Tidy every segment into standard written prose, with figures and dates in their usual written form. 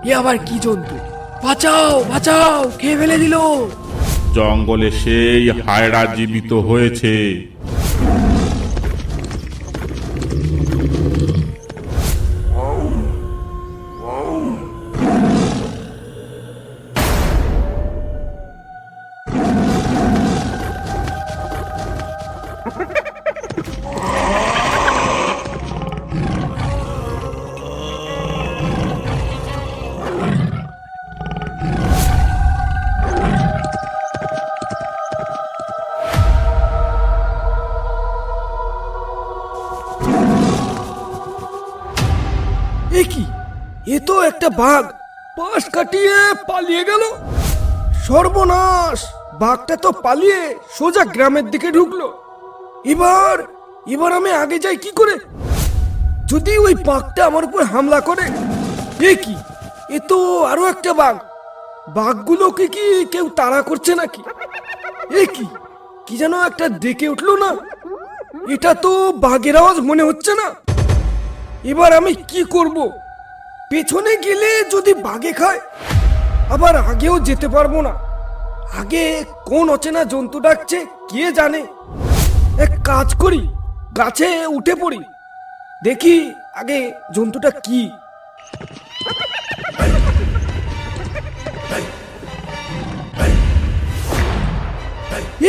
এ আবার কি জন্তু? বাঁচাও বাঁচাও, খেয়ে ফেলে দিল। জঙ্গলে সেই হায়রা জীবিত হয়েছে। এ কি? এ তো একটা বাঘ পাশ কাটিয়ে পালিয়ে গেল। সর্বনাশ! বাঘটা তো পালিয়ে সোজা গ্রামের দিকে ঢুকলো। এবার এবার আমি আগে যাই কি করে? যদি ওই বাঘটা আমার উপর হামলা করে? এ কি? এ তো আরো একটা বাঘ। বাঘগুলোকে কি কেউ তাড়া করছে নাকি? এ কি? কি যেন একটা ডেকে উঠলো না? এটা তো বাঘের আওয়াজ মনে হচ্ছে না। এবার আমি কি করব? পেছনে গেলে যদি বাঘে খায়, আবার আগেও যেতে পারবো না। আগে কোন অচেনা জন্তু ডাকছে কে জানে। এক কাজ করি, গাছে উঠে পড়ি, দেখি আগে জন্তুটা কি।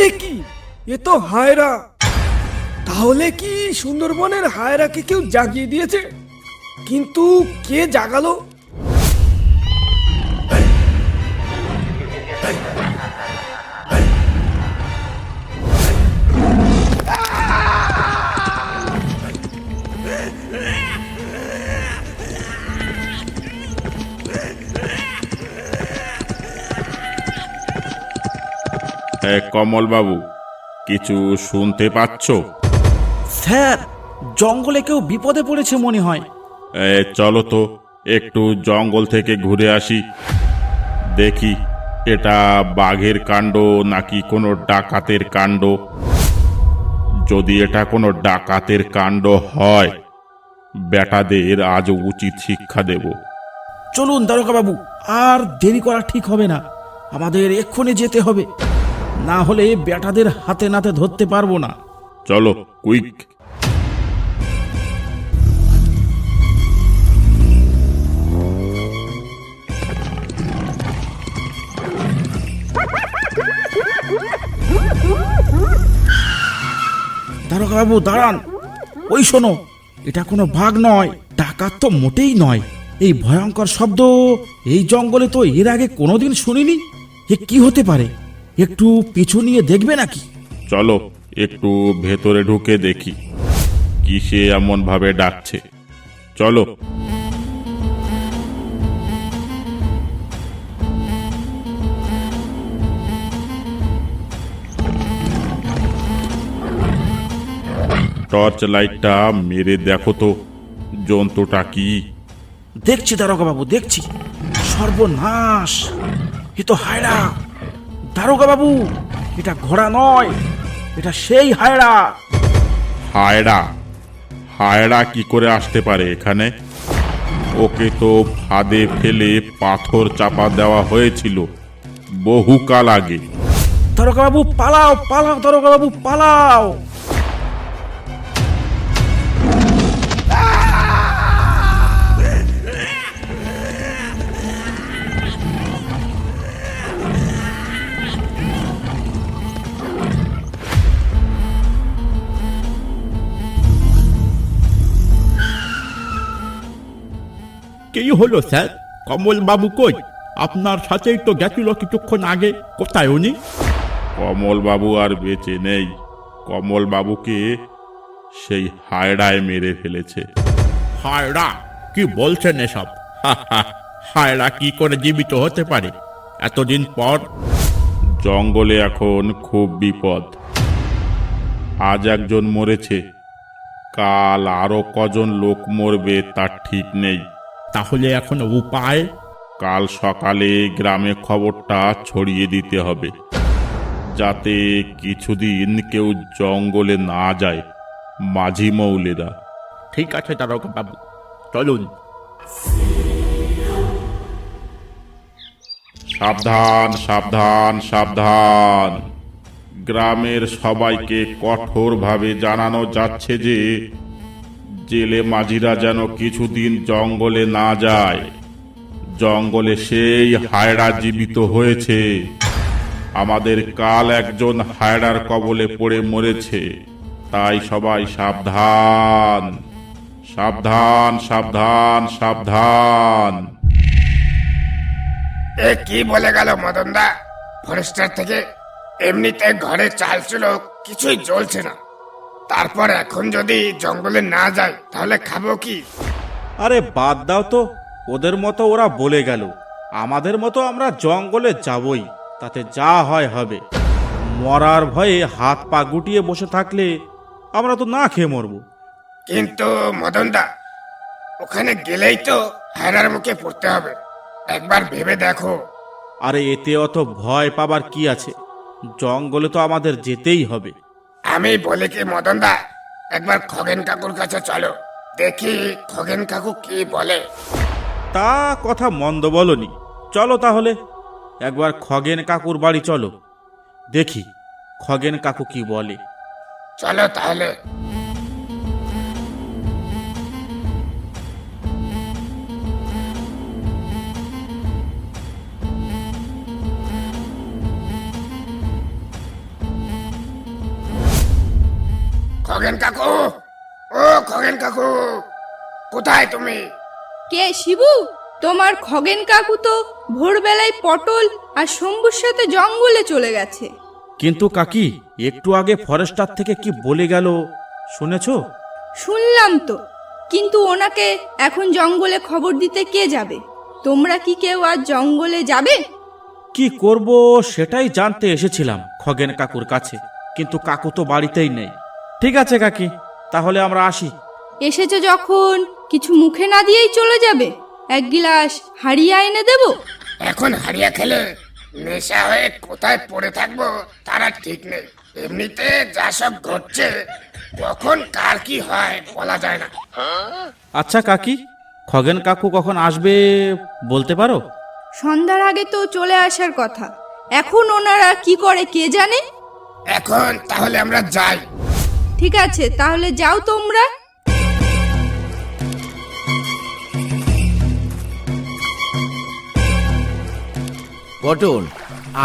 এ কি? এ তো হায়রা। তাহলে কি সুন্দরবনের হায়রাকে কেউ জাগিয়ে দিয়েছে? কিন্তু কে জাগালো? কমল বাবু, কিছু শুনতে পাচ্ছ? স্যার, জঙ্গলে কেউ বিপদে পড়েছে মনে হয়। চলো তো একটু জঙ্গল থেকে ঘুরে আসি, দেখি এটা বাঘের কাণ্ড নাকি কোনো ডাকাতের কাণ্ড। যদি এটা কোনো ডাকাতের কাণ্ড হয়, বেটাদের আজ উচিত শিক্ষা দেব। চলুন দারোগা বাবু, আর দেরি করা ঠিক হবে না। আমাদের এক্ষুনি যেতে হবে, না হলে বেটাদের হাতে নাতে ধরতে পারবো না। চলো কুইক। দারোগা বাবু দাঁড়ান। ওই শোনো, এটা কোনো বাঘ নয়, ডাকাত তো মোটেই নয়। এই ভয়ঙ্কর শব্দ এই জঙ্গলে তো এর আগে কোনোদিন শুনিনি। এ কি হতে পারে? একটু পিছু নিয়ে দেখবে নাকি? চলো একটু ভেতরে ঢুকে দেখি কিসে এমন ভাবে ডাকছে। চলো। টর্চ লাইটটা মেরে দেখো তো জন্তুটা কি। দেখছি দারোগা বাবু, দেখছি। সর্বনাশ! এ তো হায়রা। দারোগা বাবু, এটা ঘোড়া নয়, এটা সেই হায়রা। হায়রা? হায়রা কি করে আসতে পারে এখানে? ওকে তো ফাঁদে ফেলে পাথর চাপা দেওয়া হয়েছিল বহুকাল আগে। দারোগা বাবু পালাও, পালাও দারোগা বাবু পালাও। কি হলো স্যার? কমল বাবু কই? আপনার সাথেই তো গেছিল কিছুক্ষণ আগে। কোথায় উনি? কমল বাবু আর বেঁচে নেই। কমল বাবুকে সেই হায়রায় মেরে ফেলেছে। হায়রা? কি বলছেন এসব? হায়রা কি করে জীবিত হতে পারে এতদিন পর? জঙ্গলে এখন খুব বিপদ। আজ একজন মরেছে, কাল আরো কজন লোক মরবে তার ঠিক নেই। তাহলে এখন উপায়? কাল সকালে গ্রামে খবরটা ছড়িয়ে দিতে হবে, যাতে কিছুদিন কেউ জঙ্গলে না যায়। মাঝি মৌলেরা। ঠিক আছে দারোগা বাবু, চলুন। সাবধান সাবধান সাবধান! গ্রামের সবাইকে কঠোরভাবে জানানো যাচ্ছে যে জেলে মাঝিরা যেন কিছুদিন জঙ্গলে না যায়। জঙ্গলে সেই হায়রা জীবিত হয়েছে। আমাদের কাল একজন হায়রার কবলে পড়ে মরেছে। তাই সবাই সাবধান সাবধান সাবধান সাবধান! এ কি বলে গেল মদনদা? ফরেস্টার থেকে এমনিতে ঘরে চাল ছিল, কিছুই জ্বলছে না, তারপর এখন যদি জঙ্গলে না যায় তাহলে খাবো কি? আরে বাদ দাও তো, ওদের মতো ওরা বলে গেল, আমাদের মতো আমরা জঙ্গলে যাবই, তাতে যা হয় হবে। মরার ভয়ে হাত পা গুটিয়ে বসে থাকলে আমরা তো না খেয়ে মরবো। কিন্তু মদনদা, ওখানে গেলেই তো হায়রার মুখে পড়তে হবে, একবার ভেবে দেখো। আরে এতে অত ভয় পাবার কি আছে? জঙ্গলে তো আমাদের যেতেই হবে। আমি বলি কি মদনদা, একবার খগেন কাকুর কাছে চলো, দেখি খগেন কাকু কি বলে। তা কথা মন্দ বলনি, চলো তাহলে একবার খগেন কাকুর বাড়ি চলো, দেখি খগেন কাকু কি বলে। চলো তাহলে। খগেন কাকু, ও খগেন কাকু, কোথায় তুমি? কে শিবু? তোমার খগেন কাকু তো ভোরবেলায় পটল আর শম্ভুর সাথে জঙ্গলে চলে গেছে। কিন্তু কাকি, একটু আগে ফরেস্টার থেকে কি বলে গেল শুনেছো? শুনলাম তো, কিন্তু ওনাকে এখন জঙ্গলে খবর দিতে কে যাবে? তোমরা কি কেউ আজ জঙ্গলে যাবে? কি করব সেটাই জানতে এসেছিলাম খগেন কাকুর কাছে, কিন্তু কাকু তো বাড়িতেই নেই। ঠিক আছে কাকি, তাহলে আমরা আসি। এসেছো যখন কিছু মুখে না দিয়েই চলে যাবে? এক গিলাস হাড়িয়া এনে দেবো? এখন হারিয়া খেলে নেশা হয়ে কোথায় পড়ে থাকবো তারা ঠিক নেই। এমনিতে যা সব ঘটছে, কখন কার কি হয় বলা যায় না। আচ্ছা কাকি, খগেন কাকু কখন আসবে বলতে পারো? সন্ধ্যার আগে তো চলে আসার কথা, এখন ওনারা কি করে কে জানে। এখন তাহলে আমরা যাই। ঠিক আছে, তাহলে যাও তোমরা। পটল,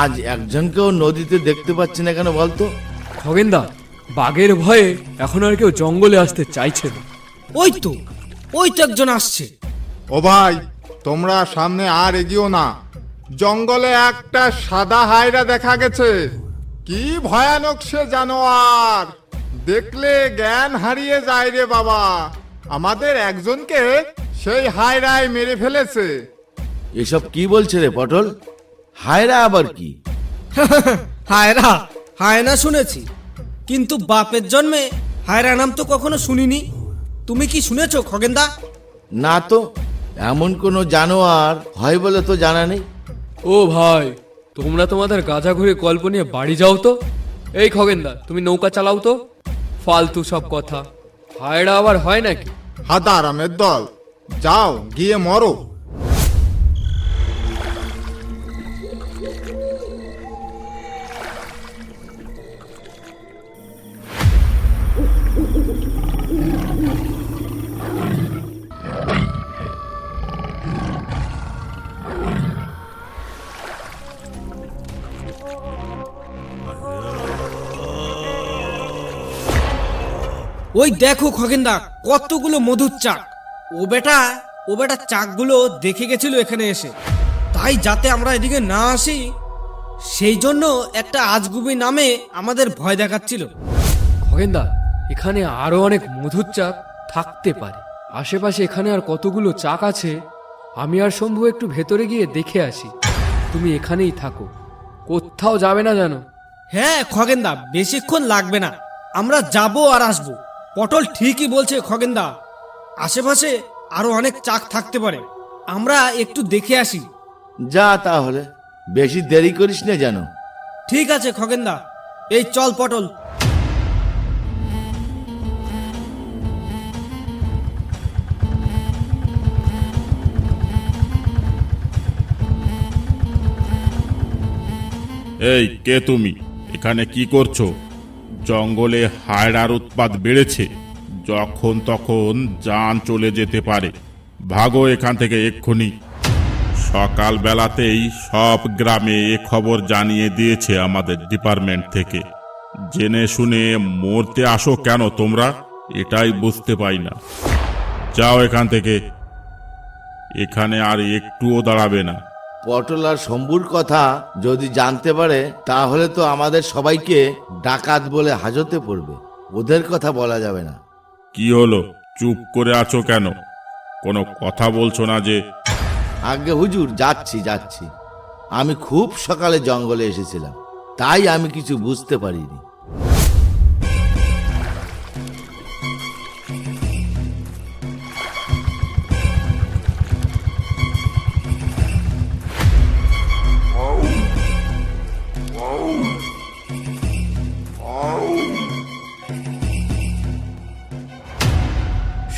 আজ একজনকেও নদীতে দেখতে পাচ্ছি না কেন বলতো? খগেনদা, বাঘের ভয়ে এখন আর কেউ জঙ্গলে আসতে চাইছে না। ওই তো একজন আসছে। ও ভাই, তোমরা সামনে আর এগিয়েও না, জঙ্গলে একটা সাদা হায়রা দেখা গেছে। কি ভয়ানক সে জানোয়ার, দেখলে জ্ঞান হারিয়ে যায় রে বাবা। আমাদের একজনকে সেই হায়রায় মেরে ফেলেছে। এসব কি বলছে রে পটল? হায়রা আবার কি? হায়না শুনেছি, কিন্তু বাপের জন্মে হায়রা নাম তো কখনো শুনিনি। তুমি কি শুনেছো খগেনদা? না তো, এমন কোনো জানোয়ার হয় বলে তো জানা নেই। ও ভাই, তোমরা তোমাদের গাঁজা ঘুরে গল্প নিয়ে বাড়ি যাও তো। এই খগেনদা, তুমি নৌকা চালাও তো। ফালতু সব কথা, হায়রা আবার হয় নাকি? হাদারামের দল, যাও গিয়ে মরো। ওই দেখো খগেনদা, কতগুলো মধুর চাক। ও বেটা চাকগুলো দেখে গেছিল এখানে এসে, তাই যাতে আমরা এদিকে না আসি সেই জন্য একটা আজগুবি নামে আমাদের ভয় দেখাচ্ছিল। খগেনদা, এখানে আরো অনেক মধুর চাক থাকতে পারে। আশেপাশে এখানে আর কতগুলো চাক আছে, আমি আর শম্ভু একটু ভেতরে গিয়ে দেখে আসি। তুমি এখানেই থাকো, কোথাও যাবে না জানো? হ্যাঁ খগেনদা, বেশিক্ষণ লাগবে না, আমরা যাব আর আসবো। পটল ঠিকই বলছে খগেনদা, আশেপাশে আরো অনেক চাক থাকতে পারে, আমরা একটু দেখে আসি। যা তাহলে, বেশি দেরি করিস না যেন। ঠিক আছে খগেনদা, এই চল পটল। এই কে তুমি? এখানে কি করছো? জঙ্গলে হায়রার উৎপাত বেড়েছে, যখন তখন জান চলে যেতে পারে। ভাগো এখান থেকে এক্ষুনি। সকাল বেলাতেই সব গ্রামে এ খবর জানিয়ে দিয়েছে আমাদের ডিপার্টমেন্ট থেকে। জেনে শুনে মরতে আসো কেন তোমরা, এটাই বুঝতে পাই না। যাও এখান থেকে, এখানে আর একটুও দাঁড়াবে না। পটল আর শম্ভুর কথা যদি জানতে পারে তাহলে তো আমাদের সবাইকে ডাকাত বলে হাজতে পড়বে। ওদের কথা বলা যাবে না। কি হলো, চুপ করে আছো কেন? কোনো কথা বলছো না যে? আগে হুজুর, যাচ্ছি। আমি খুব সকালে জঙ্গলে এসেছিলাম, তাই আমি কিছু বুঝতে পারিনি।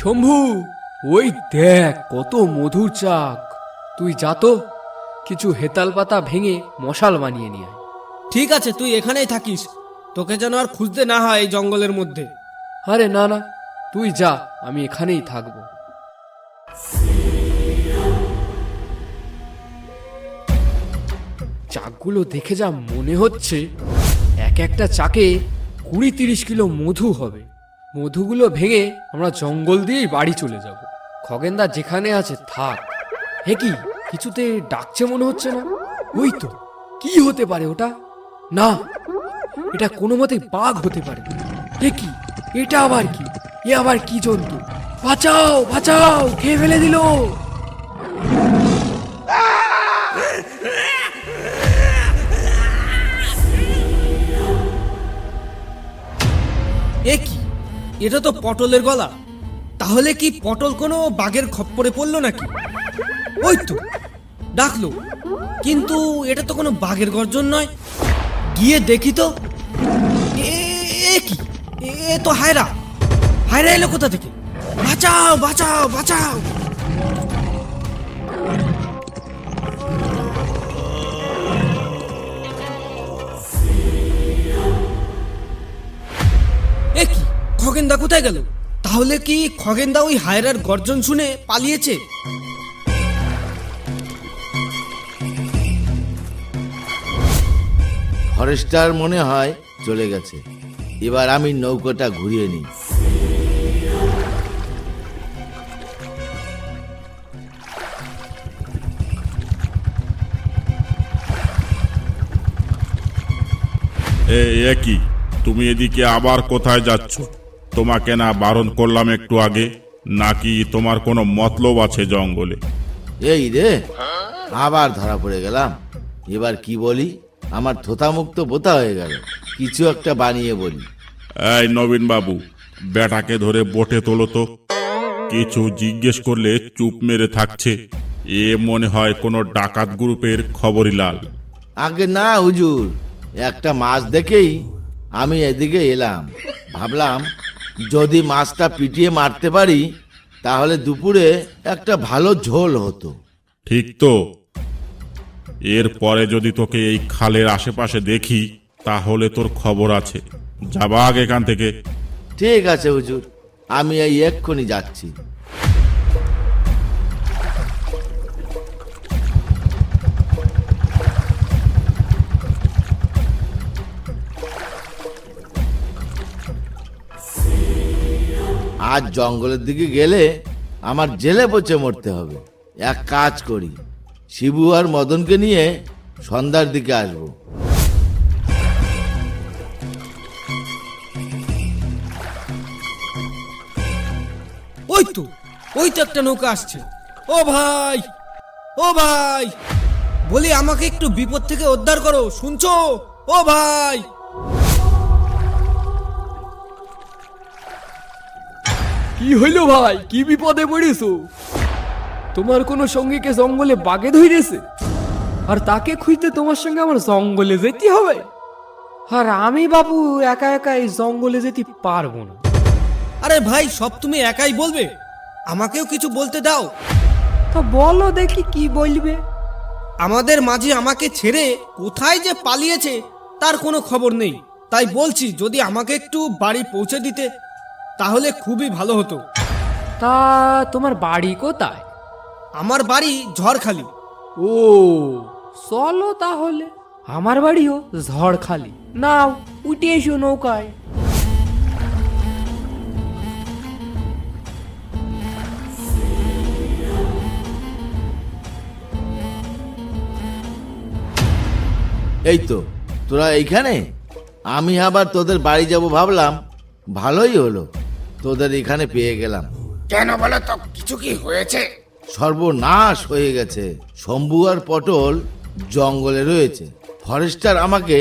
শম্ভু, ওই দেখ কত মধুর চাক। তুই যা তো, কিছু হেতাল পাতা ভেঙে মশাল বানিয়ে নিয়ে আয়। ঠিক আছে, তুই এখানেই থাকিস, তোকে যেন আর খুঁজতে না হয় এই জঙ্গলের মধ্যে। আরে না না, তুই যা, আমি এখানেই থাকবো। চাকগুলো দেখে যা মনে হচ্ছে, এক একটা চাকে 20-30 কিলো মধু হবে। মধুগুলো ভেঙে আমরা জঙ্গল দিয়েই বাড়ি চলে যাব। খগেনদা যেখানে আছে থাক। হে কি, কিছুতে ডাকছে মনে হচ্ছে না? ওই তো, কি হতে পারে ওটা? না, এটা কোনো মতে বাঘ হতে পারে। হে কি, এটা আবার কি? এ আবার কি জন্তু? বাঁচাও বাঁচাও, খেয়ে ফেলে দিল। এ কি, এটা তো পটলের গলা। তাহলে কি পটল কোনো বাঘের খপ্পরে পড়লো নাকি? ওই তো ডাকলো, কিন্তু এটা তো কোনো বাঘের গর্জন নয়। গিয়ে দেখি তো। এ কি, এ তো হায়রা। হায়রা এলো কোথা থেকে? বাঁচাও বাঁচাও বাঁচাও। এ কি, খগেনদা কোথায় গেল? তাহলে কি খগেনদা ওই হায়রার গর্জন শুনে পালিয়েছে? ফরেস্টার মনে হয় চলে গেছে। এবার আমি নৌকাটা ঘুরিয়ে নিই। এ কি, তুমি এদিকে আবার কোথায় যাচ্ছ? তোমাকে না বারণ করলাম একটু আগে? নাকি তোমার কোনো মতলব আছে জঙ্গলে? এই রে, আবার ধরা পড়ে গেলাম। এবার কি বলি? আমার থোতা মুক্ত বোতা হয়ে গেল। কিছু একটা বানিয়ে বলি। এই নবীন বাবু, বেটাকে ধরে বোটে তোলো তো। কিছু জিজ্ঞেস করলে চুপ মেরে থাকছে। এ মনে হয় কোনো ডাকাত গ্রুপের খবরই লাল। আগে না হুজুর, একটা মাছ দেখেই আমি এদিকে এলাম। ভাবলাম যদি মাছটা পিটিয়ে মারতে পারি তাহলে দুপুরে একটা ভালো ঝোল হতো। ঠিক তো। এরপরে যদি তোকে এই খালের আশেপাশে দেখি তাহলে তোর খবর আছে। যাবা আগে এখান থেকে। ঠিক আছে হুজুর, আমি এই এক্ষুনি যাচ্ছি। আজ জঙ্গলের দিকে গেলে আমার জেলে পচে মরতে হবে। এক কাজ করি, শিবু আর মদনকে নিয়ে সন্ধ্যার দিকে আসবো। ওই তো একটা নৌকা আসছে। ও ভাই, ও ভাই, বলি আমাকে একটু বিপদ থেকে উদ্ধার করো, শুনছো? ও ভাই। কি হইল ভাই, কি বিপদে পড়েছো? তোমার কোনো সঙ্গীকে জঙ্গলে বাগে ধরেছে, আর তাকে খুঁজতে তোমার সঙ্গে আমার জঙ্গলে যেতে হবে? আর আমি বাবু একা একা এই জঙ্গলে যেতে পারবো না। আরে ভাই, সব তুমি একাই বলবে? আমাকেও কিছু বলতে দাও। তা বলো দেখি কি বলবে। আমাদের মাঝি আমাকে ছেড়ে কোথায় যে পালিয়েছে তার কোনো খবর নেই। তাই বলছি যদি আমাকে একটু বাড়ি পৌঁছে দিতে তাহলে খুবই ভালো হতো। তা তোমার বাড়ি কোথায়? আমার বাড়ি ঝড়খালি। ও চলো তাহলে, আমার বাড়িও ঝড়খালি। নাও উঠে এসো নৌকায়। এই তো তোরা এইখানে। আমি আবার তোদের বাড়ি যাব ভাবলাম, ভালোই হলো তোদের এখানে পেয়ে গেলাম। কেন বলো তো, কিছু কি হয়েছে? সর্বনাশ হয়ে গেছে। শম্ভু আর পটল জঙ্গলে রয়েছে। ফরেস্টার আমাকে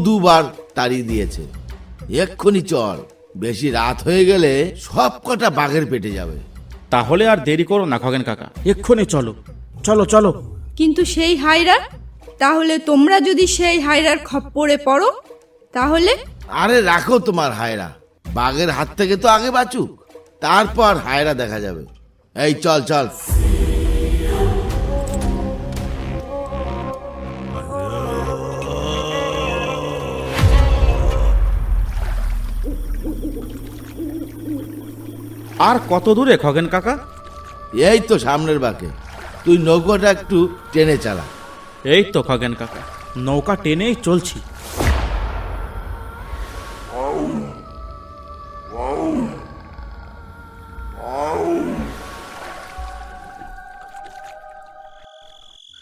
দুবার তাড়িয়ে দিয়েছে। এক্ষুনি চল, বেশি রাত হয়ে গেলে সব কটা বাঘের পেটে যাবে। তাহলে আর দেরি করো না খগেন কাকা, এক্ষুনি চলো চলো চলো। কিন্তু সেই হায়রা, তাহলে তোমরা যদি সেই হায়রার খপ্পরে পড়ো তাহলে? আরে রাখো তোমার হায়রা, বাঘের হাত থেকে তো আগে বাঁচুক, তারপর হায়রা দেখা যাবে। এই চল চল। আর কত দূরে খগেন কাকা? এই তো সামনের বাঁকে, তুই নৌকাটা একটু টেনে চালা। এই তো খগেন কাকা, নৌকা টেনেই চলছি।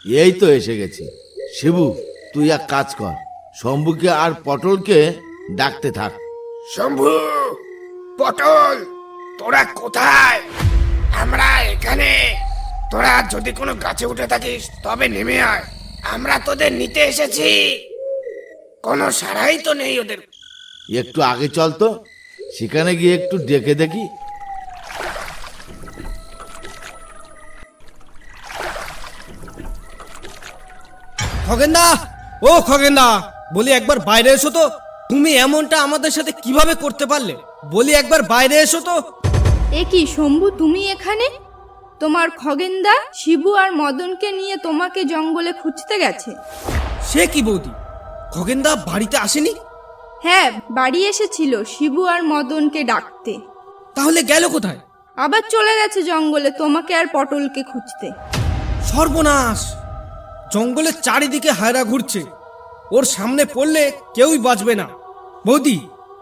এই তো এসে গেছি। শিবু, তুই এক কাজ কর, শম্ভুকে আর পটলকে ডাকতে থাক। শম্ভু, পটল, তোরা কোথায়? আমরা এখানে। তোরা যদি কোনো গাছে উঠে থাকিস তবে নেমে আয়, আমরা তোদের নিতে এসেছি। কোনো সাড়াই তো নেই ওদের। একটু আগে চল তো, সেখানে গিয়ে একটু ডেকে দেখি। খগেনদা, ও খগেনদা, বলি একবার বাইরে এসো তো। তুমি এমনটা আমাদের সাথে কিভাবে করতে পারলে? বলি একবার বাইরে এসো তো। এ কি শম্ভু, তুমি এখানে? তোমার খগেনদা শিবু আর মদনকে নিয়ে তোমাকে জঙ্গলে খুঁজতে গেছে। সে কি বৌদি, খগেনদা বাড়িতে আসেনি? হ্যাঁ, বাড়ি এসেছিল শিবু আর মদনকে ডাকতে। তাহলে গেল কোথায়? আবার চলে গেছে জঙ্গলে তোমাকে আর পটলকে খুঁজতে। সর্বনাশ! জঙ্গলের চারিদিকে হায়রা ঘুরছে, ওর সামনে পড়লে কেউই বাঁচবে না। বৌদি,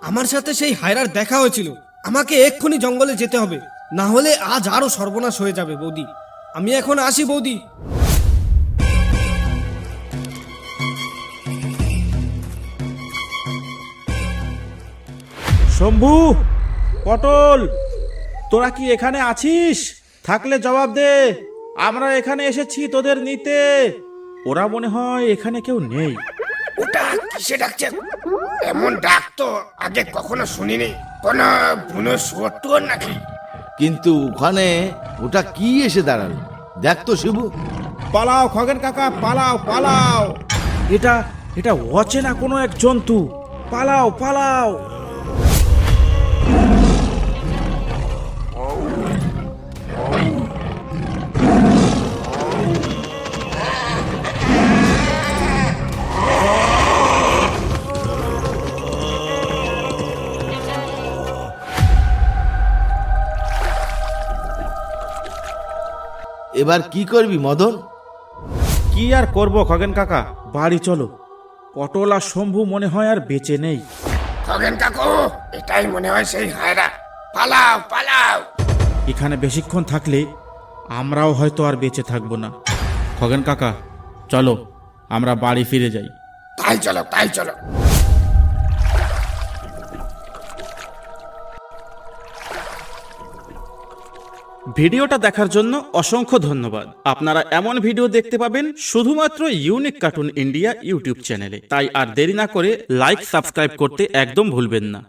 আমার সাথে সেই হায়রার দেখা হয়েছিল, আমাকে এক্ষুনি জঙ্গলে যেতে হবে, না হলে আজ আরো সর্বনাশ হয়ে যাবে। বৌদি, আমি এখন আসি বৌদি। শম্ভু, পটল, তোরা কি এখানে আছিস? থাকলে জবাব দে, আমরা এখানে এসেছি তোদের নিতে। ওরা মনে হয় এখানে কেউ নেই। ওটা কিসে ডাকছে? এমন ডাক তো আগে কখনো শুনিনি। কোনো বুনো শুয়োর নাকি? কিন্তু ওখানে ওটা কি এসে দাঁড়ালো? দেখ তো শিবু। পালাও খগেন কাকা, পালাও পালাও। এটা এটা অচেনা কোনো এক জন্তু। পালাও পালাও। এবার কি করবি মদন? কি আর করব খগেন কাকা, বাড়ি চলো। পটল আর শম্ভু মনে হয় আর বেঁচে নেই। খগেন কাকু, এটাই মনে হয় সেই হায়রা। পালাও পালাও। এখানে বেশিক্ষণ থাকলে আমরাও হয়তো আর বেঁচে থাকবো না। খগেন কাকা, চলো আমরা বাড়ি ফিরে যাই। তাই চলো, তাই চলো। ভিডিওটা দেখার জন্য অসংখ্য ধন্যবাদ। আপনারা এমন ভিডিও দেখতে পাবেন শুধুমাত্র ইউনিক কার্টুন ইন্ডিয়া ইউটিউব চ্যানেলে। তাই আর দেরি না করে লাইক, সাবস্ক্রাইব করতে একদম ভুলবেন না।